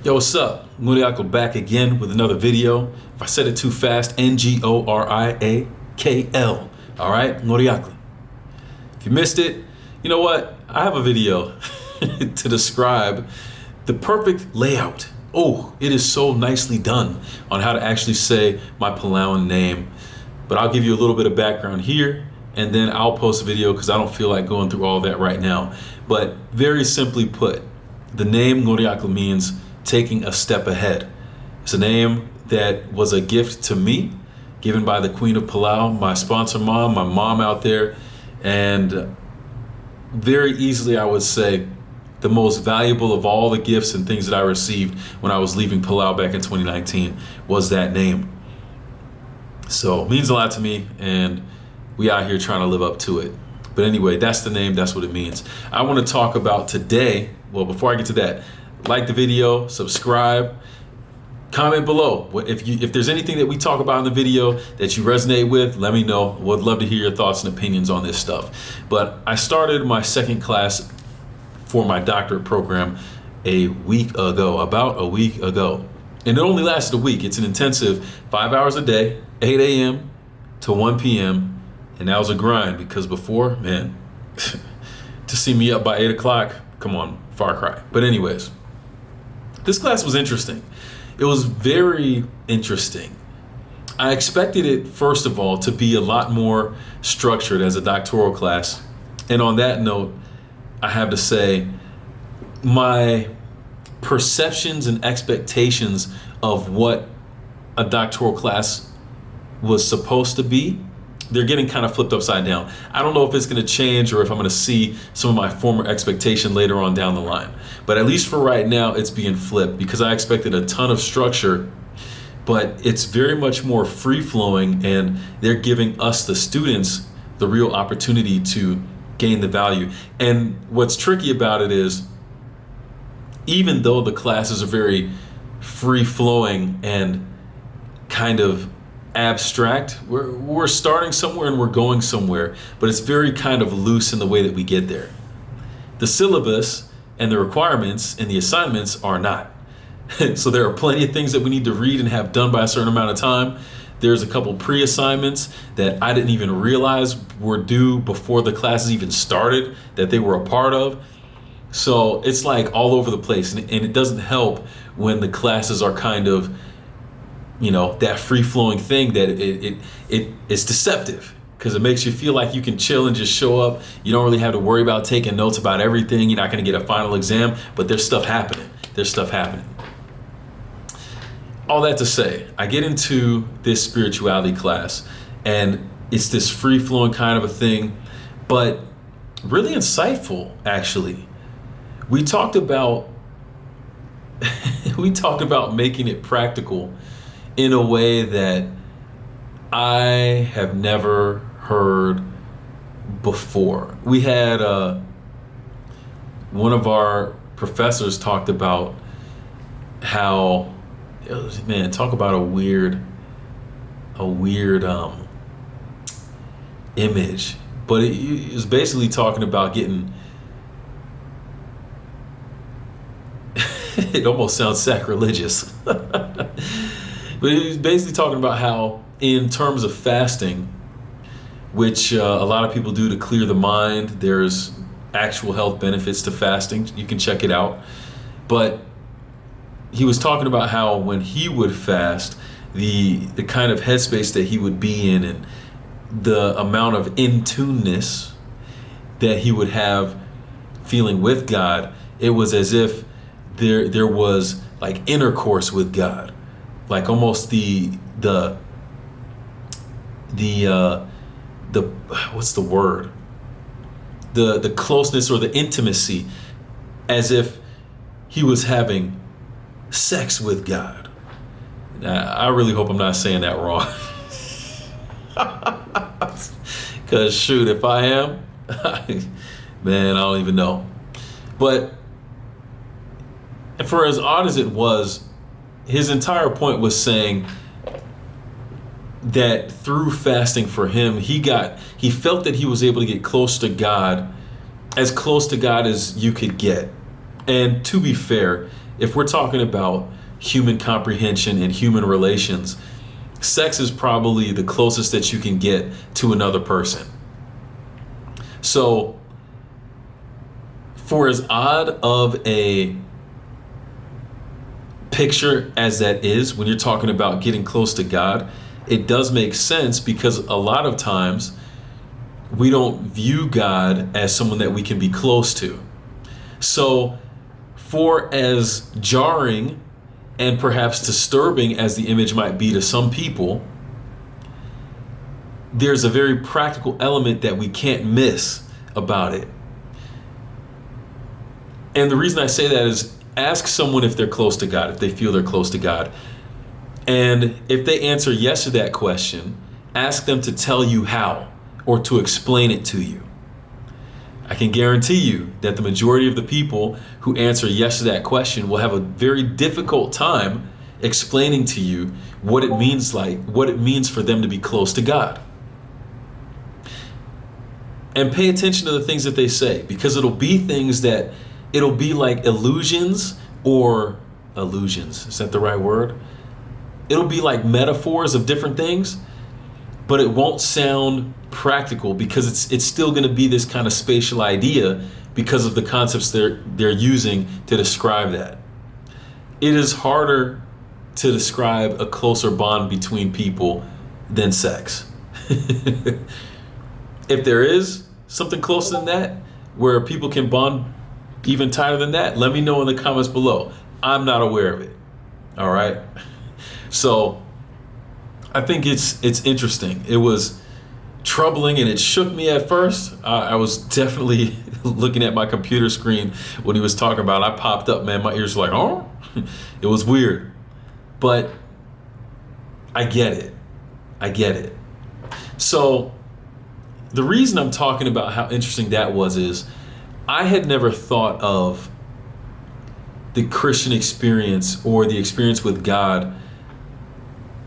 Yo, what's up? Ngoriakl back again with another video. If I said it too fast, Ngoriakl. All right, Ngoriakl. If you missed it, you know what? I have a video to describe the perfect layout. Oh, it is so nicely done on how to actually say my Palauan name. But I'll give you a little bit of background here, and then I'll post a video because I don't feel like going through all that right now. But very simply put, the name Ngoriakl means taking a step ahead. It's a name that was a gift to me, given by the Queen of Palau, my sponsor mom, my mom out there, and very easily I would say the most valuable of all the gifts and things that I received when I was leaving Palau back in 2019 was that name. So it means a lot to me, and we out here trying to live up to it. But anyway, that's the name, that's what it means. I want to talk about today, well, before I get to that, like the video, subscribe, comment below. If there's anything that we talk about in the video that you resonate with, let me know. Would love to hear your thoughts and opinions on this stuff. But I started my second class for my doctorate program about a week ago. And it only lasted a week. It's an intensive 5 hours a day, 8 a.m. to 1 p.m. And that was a grind because before, man, to see me up by 8 o'clock, come on, far cry. But anyways, this class was interesting. It was very interesting. I expected it, first of all, to be a lot more structured as a doctoral class. And on that note, I have to say, my perceptions and expectations of what a doctoral class was supposed to be, they're getting kind of flipped upside down. I don't know if it's going to change or if I'm going to see some of my former expectation later on down the line. But at least for right now, it's being flipped because I expected a ton of structure, but it's very much more free-flowing, and they're giving us, the students, the real opportunity to gain the value. And what's tricky about it is, even though the classes are very free-flowing and kind of abstract, we're starting somewhere and we're going somewhere, but it's very kind of loose in the way that we get there. The syllabus and the requirements and the assignments are not. So there are plenty of things that we need to read and have done by a certain amount of time. There's a couple pre-assignments that I didn't even realize were due before the classes even started, that they were a part of. So it's like all over the place, and it doesn't help when the classes are kind of, you know, that free-flowing thing, that it's deceptive because it makes you feel like you can chill and just show up. You don't really have to worry about taking notes about everything. You're not going to get a final exam, but there's stuff happening. All that to say, I get into this spirituality class, and it's this free-flowing kind of a thing, but really insightful, actually. We talked about making it practical in a way that I have never heard before. We had one of our professors talked about how, man, talk about a weird image, but it was basically talking about getting it almost sounds sacrilegious. But he's basically talking about how, in terms of fasting, which a lot of people do to clear the mind, there's actual health benefits to fasting. You can check it out. But he was talking about how when he would fast, the kind of headspace that he would be in and the amount of in-tuneness that he would have feeling with God, it was as if there was like intercourse with God. Like almost the what's the word? The closeness or the intimacy, as if he was having sex with God. I really hope I'm not saying that wrong. Cause shoot, if I am, man, I don't even know. But for as odd as it was, his entire point was saying that through fasting for him, he felt that he was able to get close to God, as close to God as you could get. And to be fair, if we're talking about human comprehension and human relations, sex is probably the closest that you can get to another person. So, for as odd of a picture as that is, when you're talking about getting close to God, it does make sense, because a lot of times we don't view God as someone that we can be close to. So, for as jarring and perhaps disturbing as the image might be to some people, there's a very practical element that we can't miss about it. And the reason I say that is, ask someone if they're close to God, if they feel they're close to God. And if they answer yes to that question, ask them to tell you how, or to explain it to you. I can guarantee you that the majority of the people who answer yes to that question will have a very difficult time explaining to you what it means for them to be close to God. And pay attention to the things that they say, because it'll be like illusions. Is that the right word? It'll be like metaphors of different things, but it won't sound practical, because it's still going to be this kind of spatial idea because of the concepts they're using to describe that. It is harder to describe a closer bond between people than sex. If there is something closer than that, where people can bond even tighter than that, let me know in the comments below. I'm not aware of it. All right. So I think it's interesting. It was troubling and it shook me at first. I was definitely looking at my computer screen when he was talking about it. I popped up, man. My ears were like, oh, it was weird. But I get it. So the reason I'm talking about how interesting that was is I had never thought of the Christian experience or the experience with God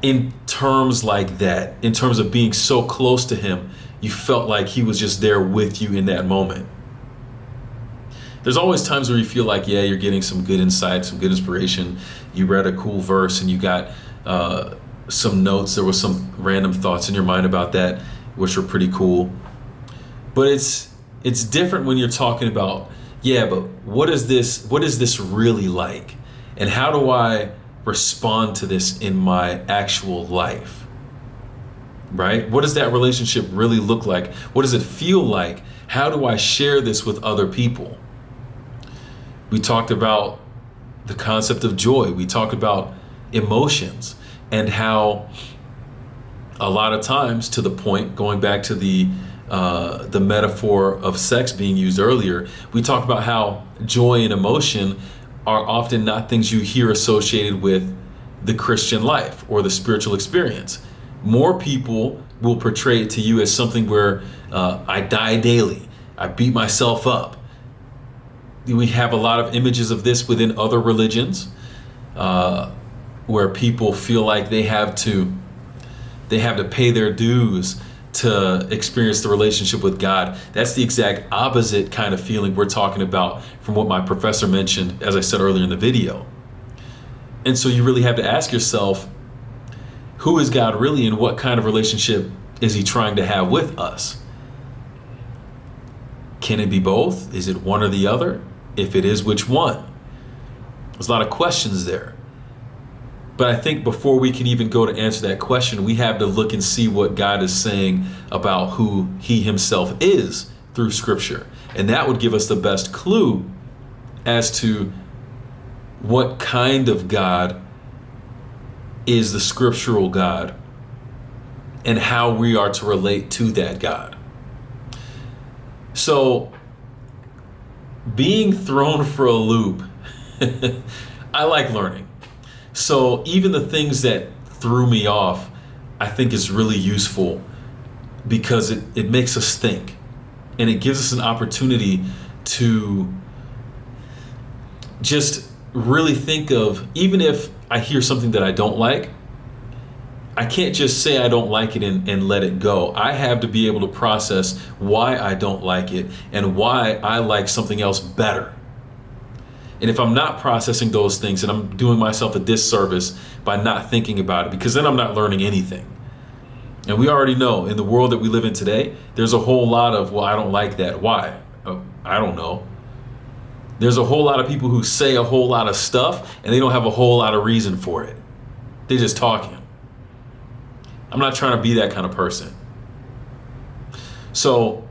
in terms like that, in terms of being so close to him, you felt like he was just there with you in that moment. There's always times where you feel like, yeah, you're getting some good insight, some good inspiration. You read a cool verse and you got some notes. There was some random thoughts in your mind about that, which were pretty cool. But it's different when you're talking about, yeah, but what is this really like? And how do I respond to this in my actual life? Right? What does that relationship really look like? What does it feel like? How do I share this with other people? We talked about the concept of joy. We talked about emotions and how a lot of times, to the point, going back to the metaphor of sex being used earlier, we talked about how joy and emotion are often not things you hear associated with the Christian life or the spiritual experience. More people will portray it to you as something where I die daily, I beat myself up. We have a lot of images of this within other religions, where people feel like they have to pay their dues to experience the relationship with God. That's the exact opposite kind of feeling we're talking about from what my professor mentioned, as I said earlier in the video. And so you really have to ask yourself, who is God really, and what kind of relationship is he trying to have with us? Can it be both? Is it one or the other? If it is, which one? There's a lot of questions there. But I think before we can even go to answer that question, we have to look and see what God is saying about who he himself is through Scripture. And that would give us the best clue as to what kind of God is the scriptural God and how we are to relate to that God. So, being thrown for a loop, I like learning. So even the things that threw me off, I think is really useful, because it makes us think, and it gives us an opportunity to just really think of, even if I hear something that I don't like, I can't just say I don't like it and let it go. I have to be able to process why I don't like it and why I like something else better. And if I'm not processing those things, then I'm doing myself a disservice by not thinking about it, because then I'm not learning anything. And we already know in the world that we live in today, there's a whole lot of, well, I don't like that. Why? I don't know. There's a whole lot of people who say a whole lot of stuff and they don't have a whole lot of reason for it. They're just talking. I'm not trying to be that kind of person. So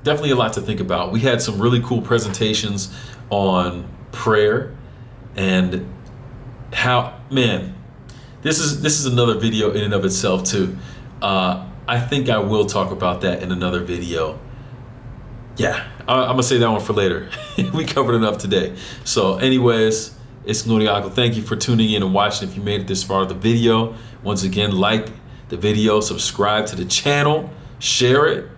definitely a lot to think about. We had some really cool presentations on prayer and how, man, this is another video in and of itself too. I think I will talk about that in another video. Yeah, I'm gonna say that one for later. We covered enough today. So anyways, it's Noriako. Thank you for tuning in and watching. If you made it this far of the video, once again, like the video, subscribe to the channel, share it,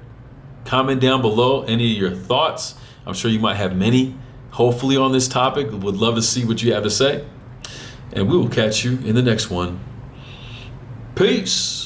comment down below any of your thoughts. I'm sure you might have many, hopefully, on this topic. Would love to see what you have to say. And we will catch you in the next one. Peace.